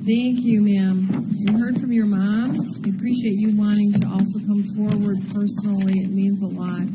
Thank you, ma'am. We heard from your mom. We appreciate you wanting to also come forward personally. It means a lot.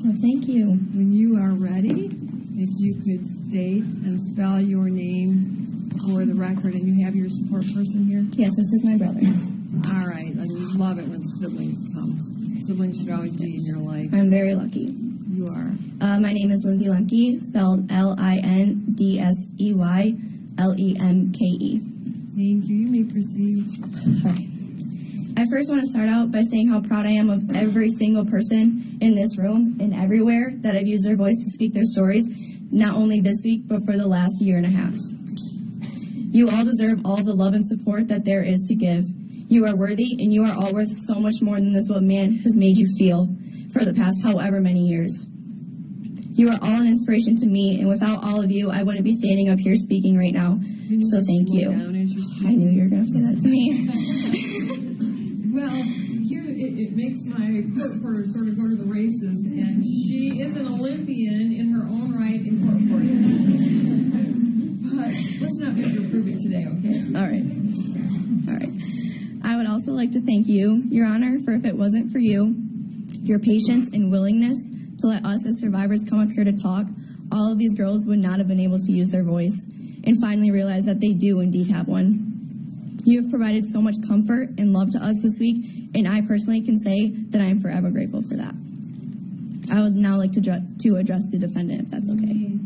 Well, thank you. When you are ready, if you could state and spell your name for the record, and you have your support person here? Yes, this is my brother. All right. I love it when siblings come. Siblings should always be in your life. I'm very lucky. You are. My name is Lindsey Lemke, spelled Lindseylemke. Thank you. You may proceed. All right. I first want to start out by saying how proud I am of every single person in this room and everywhere that have used their voice to speak their stories, not only this week, but for the last year and a half. You all deserve all the love and support that there is to give. You are worthy, and you are all worth so much more than this what man has made you feel for the past however many years. You are all an inspiration to me, and without all of you, I wouldn't be standing up here speaking right now. So thank you. I knew you were going to say that to me. Well, here it makes my court reporter sort of go to the races, and she is an Olympian in her own right in court reporting. But let's not make her prove it today, okay? All right. I would also like to thank you, Your Honor, for if it wasn't for you, your patience and willingness to let us as survivors come up here to talk, all of these girls would not have been able to use their voice and finally realize that they do indeed have one. You have provided so much comfort and love to us this week, and I personally can say that I am forever grateful for that. I would now like to address the defendant, if that's okay.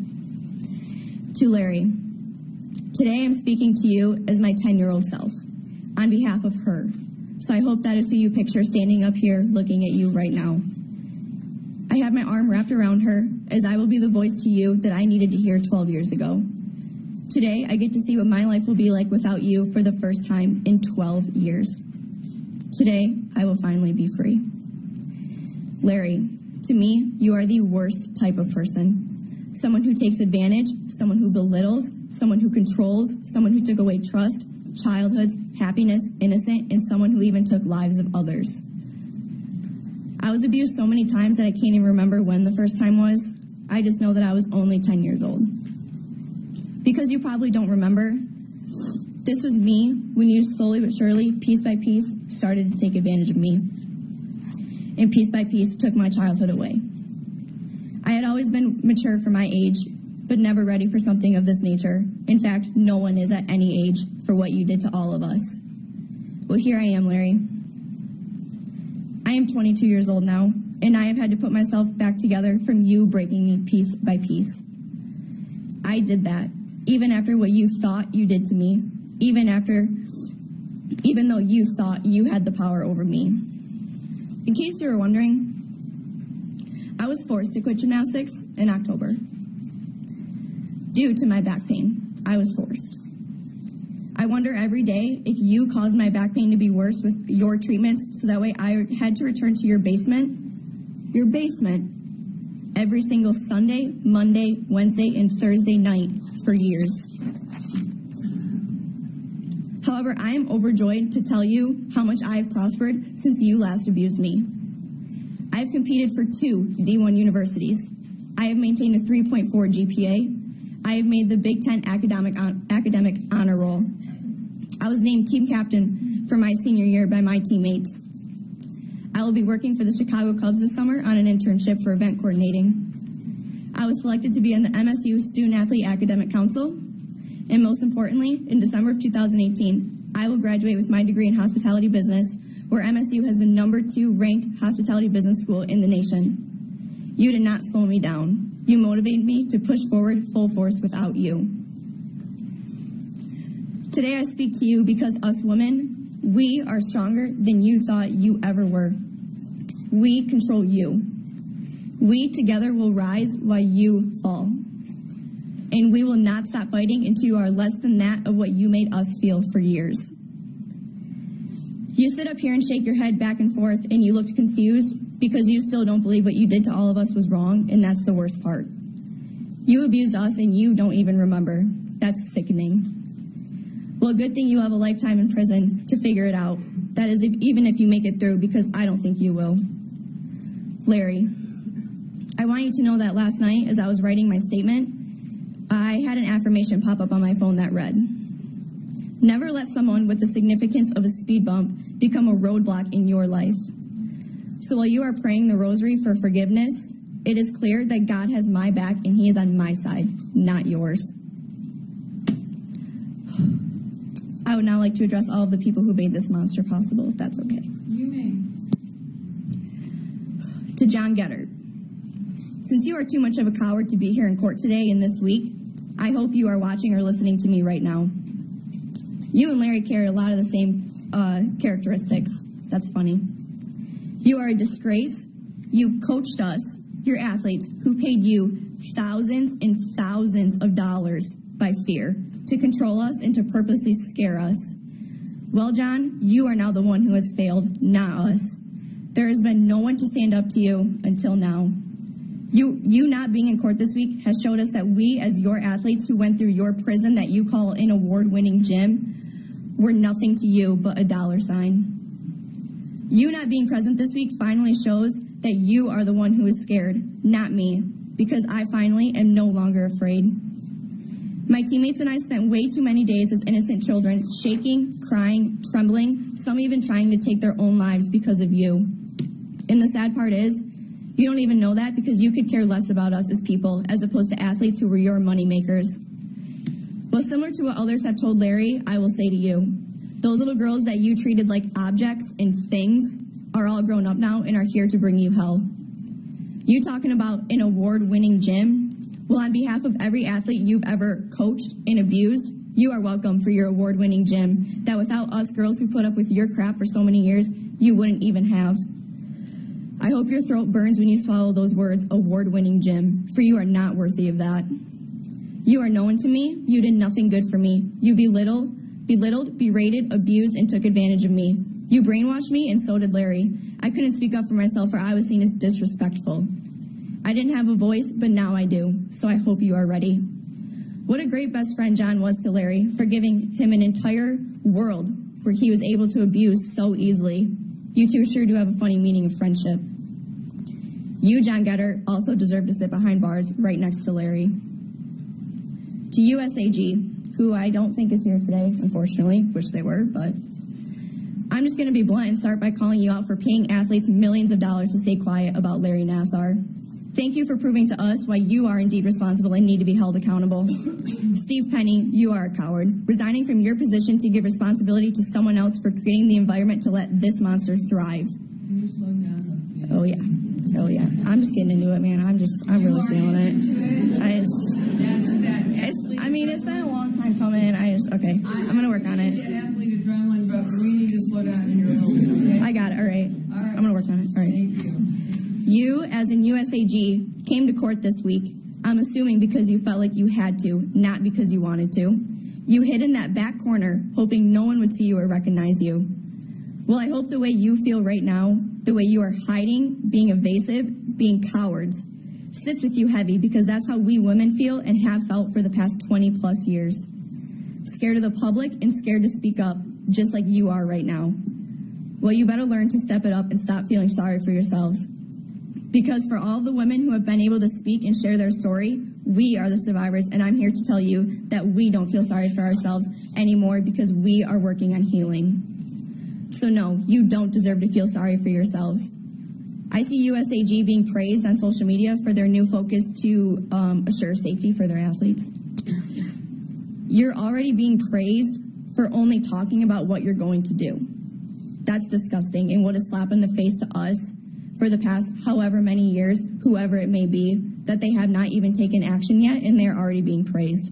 To Larry, today I'm speaking to you as my 10-year-old self, on behalf of her. So I hope that is who you picture standing up here looking at you right now. I have my arm wrapped around her, as I will be the voice to you that I needed to hear 12 years ago. Today, I get to see what my life will be like without you for the first time in 12 years. Today, I will finally be free. Larry, to me, you are the worst type of person. Someone who takes advantage, someone who belittles, someone who controls, someone who took away trust, childhoods, happiness, innocent, and someone who even took lives of others. I was abused so many times that I can't even remember when the first time was. I just know that I was only 10 years old. Because you probably don't remember, this was me when you slowly but surely, piece by piece, started to take advantage of me. And piece by piece, took my childhood away. I had always been mature for my age, but never ready for something of this nature. In fact, no one is at any age for what you did to all of us. Well, here I am, Larry. I am 22 years old now, and I have had to put myself back together from you breaking me piece by piece. I did that, even after what you thought you did to me, even though you thought you had the power over me. In case you were wondering, I was forced to quit gymnastics in October. Due to my back pain, I was forced. I wonder every day if you caused my back pain to be worse with your treatments, so that way I had to return to your basement, every single Sunday, Monday, Wednesday, and Thursday night for years. However, I am overjoyed to tell you how much I have prospered since you last abused me. I have competed for 2 D1 universities. I have maintained a 3.4 GPA. I have made the Big Ten academic honor roll. I was named team captain for my senior year by my teammates. I will be working for the Chicago Cubs this summer on an internship for event coordinating. I was selected to be on the MSU Student Athlete Academic Council. And most importantly, in December of 2018, I will graduate with my degree in hospitality business, where MSU has the #2 ranked hospitality business school in the nation. You did not slow me down. You motivated me to push forward full force without you. Today I speak to you because us women, we are stronger than you thought you ever were. We control you. We together will rise while you fall. And we will not stop fighting until you are less than that of what you made us feel for years. You sit up here and shake your head back and forth, and you looked confused because you still don't believe what you did to all of us was wrong, and that's the worst part. You abused us, and you don't even remember. That's sickening. Well, good thing you have a lifetime in prison to figure it out. That is, even if you make it through, because I don't think you will. Larry, I want you to know that last night, as I was writing my statement, I had an affirmation pop up on my phone that read, Never let someone with the significance of a speed bump become a roadblock in your life. So while you are praying the rosary for forgiveness, it is clear that God has my back and he is on my side, not yours. I would now like to address all of the people who made this monster possible, if that's okay. You may. To John Getter. Since you are too much of a coward to be here in court today and this week, I hope you are watching or listening to me right now. You and Larry carry a lot of the same characteristics. That's funny. You are a disgrace. You coached us, your athletes, who paid you thousands and thousands of dollars by fear to control us and to purposely scare us. Well, John, you are now the one who has failed, not us. There has been no one to stand up to you until now. You not being in court this week has showed us that we, as your athletes who went through your prison that you call an award-winning gym, were nothing to you but a dollar sign. You not being present this week finally shows that you are the one who is scared, not me, because I finally am no longer afraid. My teammates and I spent way too many days as innocent children, shaking, crying, trembling, some even trying to take their own lives because of you. And the sad part is, you don't even know that because you could care less about us as people as opposed to athletes who were your money makers. Well, similar to what others have told Larry, I will say to you, those little girls that you treated like objects and things are all grown up now and are here to bring you hell. You talking about an award-winning gym? Well, on behalf of every athlete you've ever coached and abused, you are welcome for your award-winning gym that without us girls who put up with your crap for so many years, you wouldn't even have. I hope your throat burns when you swallow those words, award-winning gym, for you are not worthy of that. You are no one to me. You did nothing good for me. You belittled, berated, abused, and took advantage of me. You brainwashed me, and so did Larry. I couldn't speak up for myself, for I was seen as disrespectful. I didn't have a voice, but now I do, so I hope you are ready. What a great best friend John was to Larry, for giving him an entire world where he was able to abuse so easily. You two sure do have a funny meaning of friendship. You, John Getter, also deserve to sit behind bars right next to Larry. To USAG, who I don't think is here today, unfortunately, wish they were, but I'm just going to be blunt and start by calling you out for paying athletes millions of dollars to stay quiet about Larry Nassar. Thank you for proving to us why you are indeed responsible and need to be held accountable. Steve Penny, you are a coward, resigning from your position to give responsibility to someone else for creating the environment to let this monster thrive. Can you slow down? Oh, yeah. Oh, yeah. I'm just getting into it, man. I'm really feeling it. It's been a long time coming. Okay. I'm going to work on it. Get athlete adrenaline, but we need to slow down in your own, okay? I got it. All right. I'm going to work on it. All right. Thank you. You, as in USAG, came to court this week, I'm assuming because you felt like you had to, not because you wanted to. You hid in that back corner, hoping no one would see you or recognize you. Well, I hope the way you feel right now, the way you are hiding, being evasive, being cowards, sits with you heavy, because that's how we women feel and have felt for the past 20-plus years. Scared of the public and scared to speak up, just like you are right now. Well, you better learn to step it up and stop feeling sorry for yourselves. Because for all the women who have been able to speak and share their story, we are the survivors, and I'm here to tell you that we don't feel sorry for ourselves anymore because we are working on healing. So no, you don't deserve to feel sorry for yourselves. I see USAG being praised on social media for their new focus to assure safety for their athletes. You're already being praised for only talking about what you're going to do. That's disgusting, and what a slap in the face to us for the past however many years, whoever it may be, that they have not even taken action yet and they're already being praised.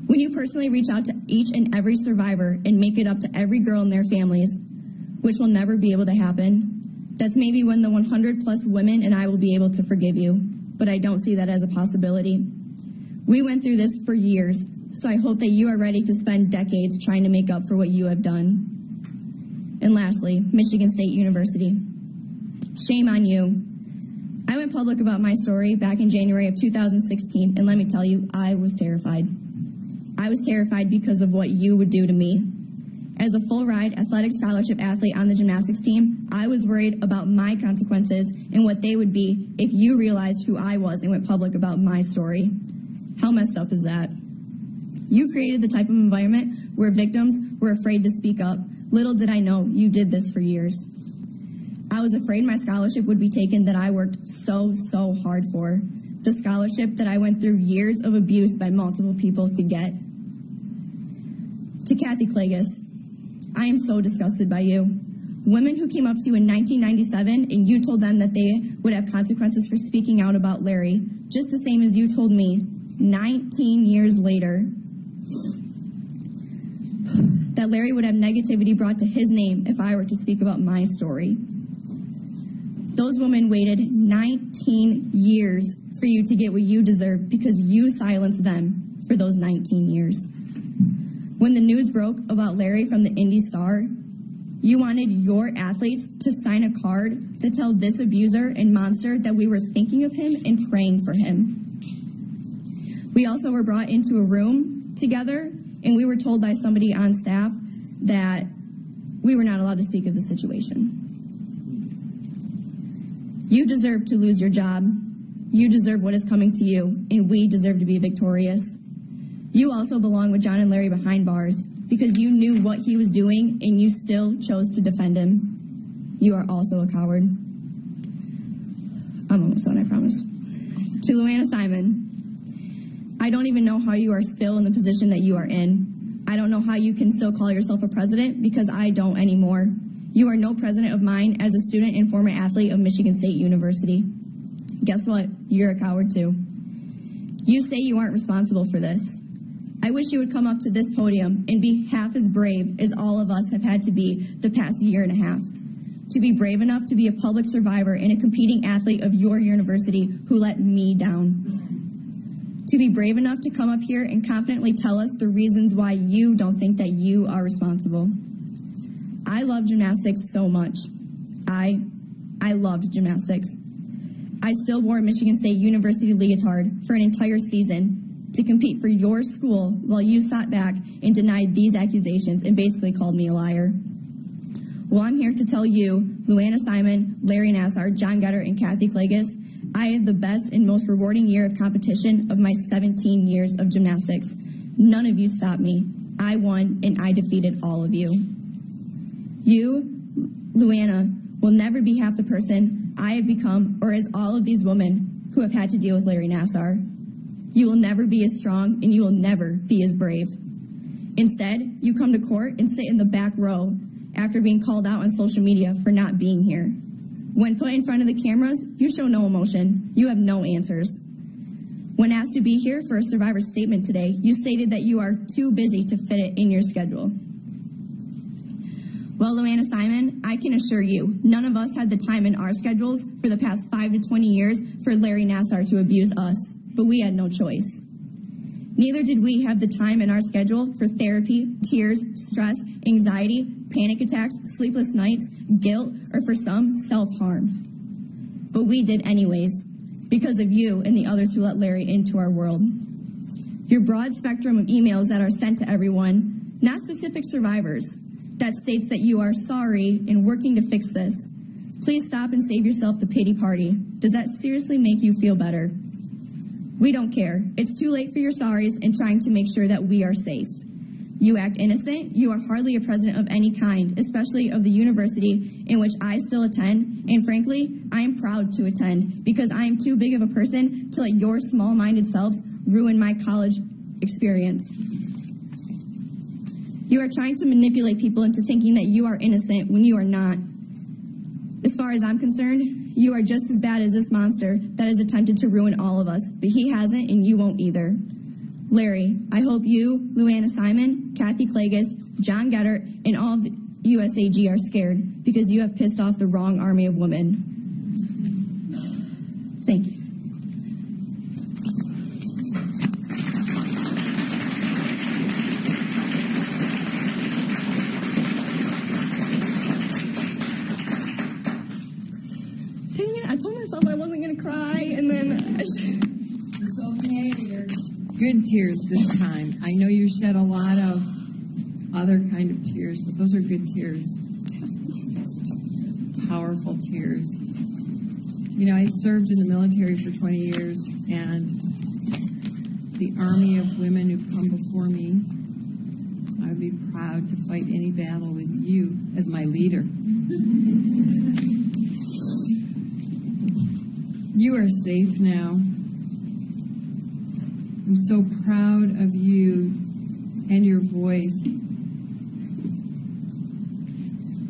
When you personally reach out to each and every survivor and make it up to every girl and their families, which will never be able to happen, that's maybe when the 100-plus women and I will be able to forgive you, but I don't see that as a possibility. We went through this for years, so I hope that you are ready to spend decades trying to make up for what you have done. And lastly, Michigan State University. Shame on you. I went public about my story back in January of 2016, and let me tell you, I was terrified. I was terrified because of what you would do to me. As a full-ride athletic scholarship athlete on the gymnastics team, I was worried about my consequences and what they would be if you realized who I was and went public about my story. How messed up is that? You created the type of environment where victims were afraid to speak up. Little did I know you did this for years. I was afraid my scholarship would be taken that I worked so hard for. The scholarship that I went through years of abuse by multiple people to get. To Kathy Klages, I am so disgusted by you. Women who came up to you in 1997 and you told them that they would have consequences for speaking out about Larry, just the same as you told me 19 years later that Larry would have negativity brought to his name if I were to speak about my story. Those women waited 19 years for you to get what you deserve because you silenced them for those 19 years. When the news broke about Larry from the Indy Star, you wanted your athletes to sign a card to tell this abuser and monster that we were thinking of him and praying for him. We also were brought into a room together, and we were told by somebody on staff that we were not allowed to speak of the situation. You deserve to lose your job. You deserve what is coming to you, and we deserve to be victorious. You also belong with John and Larry behind bars because you knew what he was doing and you still chose to defend him. You are also a coward. I'm almost done, I promise. To Luanna Simon, I don't even know how you are still in the position that you are in. I don't know how you can still call yourself a president because I don't anymore. You are no president of mine as a student and former athlete of Michigan State University. Guess what? You're a coward too. You say you aren't responsible for this. I wish you would come up to this podium and be half as brave as all of us have had to be the past year and a half. To be brave enough to be a public survivor and a competing athlete of your university who let me down. To be brave enough to come up here and confidently tell us the reasons why you don't think that you are responsible. I love gymnastics so much. I loved gymnastics. I still wore a Michigan State University leotard for an entire season to compete for your school while you sat back and denied these accusations and basically called me a liar. Well, I'm here to tell you, Luanna Simon, Larry Nassar, John Getter, and Kathy Klages, I had the best and most rewarding year of competition of my 17 years of gymnastics. None of you stopped me. I won, and I defeated all of you. You, Luanna, will never be half the person I have become or as all of these women who have had to deal with Larry Nassar. You will never be as strong, and you will never be as brave. Instead, you come to court and sit in the back row after being called out on social media for not being here. When put in front of the cameras, you show no emotion. You have no answers. When asked to be here for a survivor statement today, you stated that you are too busy to fit it in your schedule. Well, Luanna Simon, I can assure you, none of us had the time in our schedules for the past 5 to 20 years for Larry Nassar to abuse us, but we had no choice. Neither did we have the time in our schedule for therapy, tears, stress, anxiety, panic attacks, sleepless nights, guilt, or for some, self-harm. But we did anyways, because of you and the others who let Larry into our world. Your broad spectrum of emails that are sent to everyone, not specific survivors, that states that you are sorry and working to fix this. Please stop and save yourself the pity party. Does that seriously make you feel better? We don't care. It's too late for your sorries and trying to make sure that we are safe. You act innocent. You are hardly a president of any kind, especially of the university in which I still attend, and frankly, I am proud to attend because I am too big of a person to let your small-minded selves ruin my college experience. You are trying to manipulate people into thinking that you are innocent when you are not. As far as I'm concerned, you are just as bad as this monster that has attempted to ruin all of us, but he hasn't and you won't either. Larry, I hope you, Luanna Simon, Kathy Klages, John Getter, and all of the USAG are scared because you have pissed off the wrong army of women. Thank you. I told myself I wasn't going to cry, and then It's okay. They're good tears this time. I know you shed a lot of other kind of tears, but those are good tears. Powerful tears. You know, I served in the military for 20 years, and the army of women who've come before me, I would be proud to fight any battle with you as my leader. You are safe now. I'm so proud of you and your voice.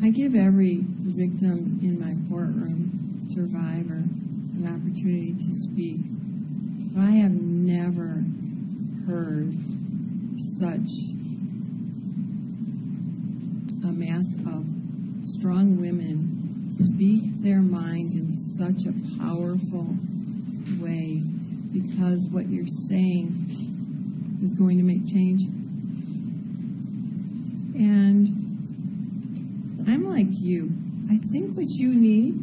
I give every victim in my courtroom, survivor, an opportunity to speak. But I have never heard such a mass of strong women speak their mind in such a powerful way, because what you're saying is going to make change. And I'm like you. I think what you need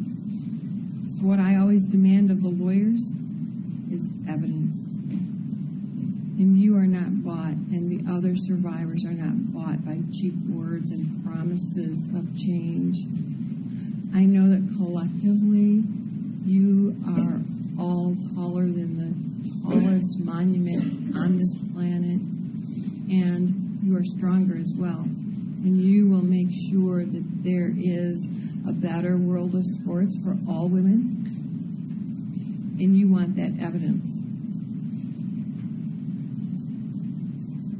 is what I always demand of the lawyers is evidence. And you are not bought, and the other survivors are not bought by cheap words and promises of change. I know that collectively you are all taller than the tallest monument on this planet, and you are stronger as well. And you will make sure that there is a better world of sports for all women, and you want that evidence.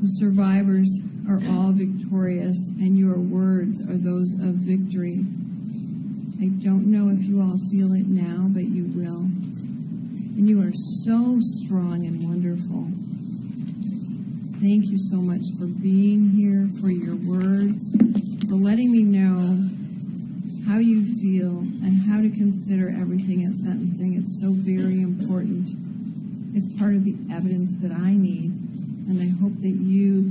The survivors are all victorious, and your words are those of victory. I don't know if you all feel it now, but you will. And you are so strong and wonderful. Thank you so much for being here, for your words, for letting me know how you feel and how to consider everything at sentencing. It's so very important. It's part of the evidence that I need. And I hope that you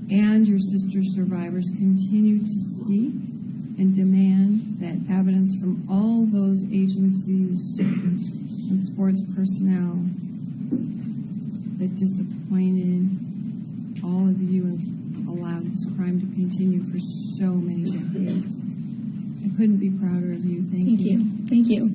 and your sister survivors continue to seek and demand that evidence from all those agencies and sports personnel that disappointed all of you and allowed this crime to continue for so many decades. I couldn't be prouder of you. Thank you. Thank you.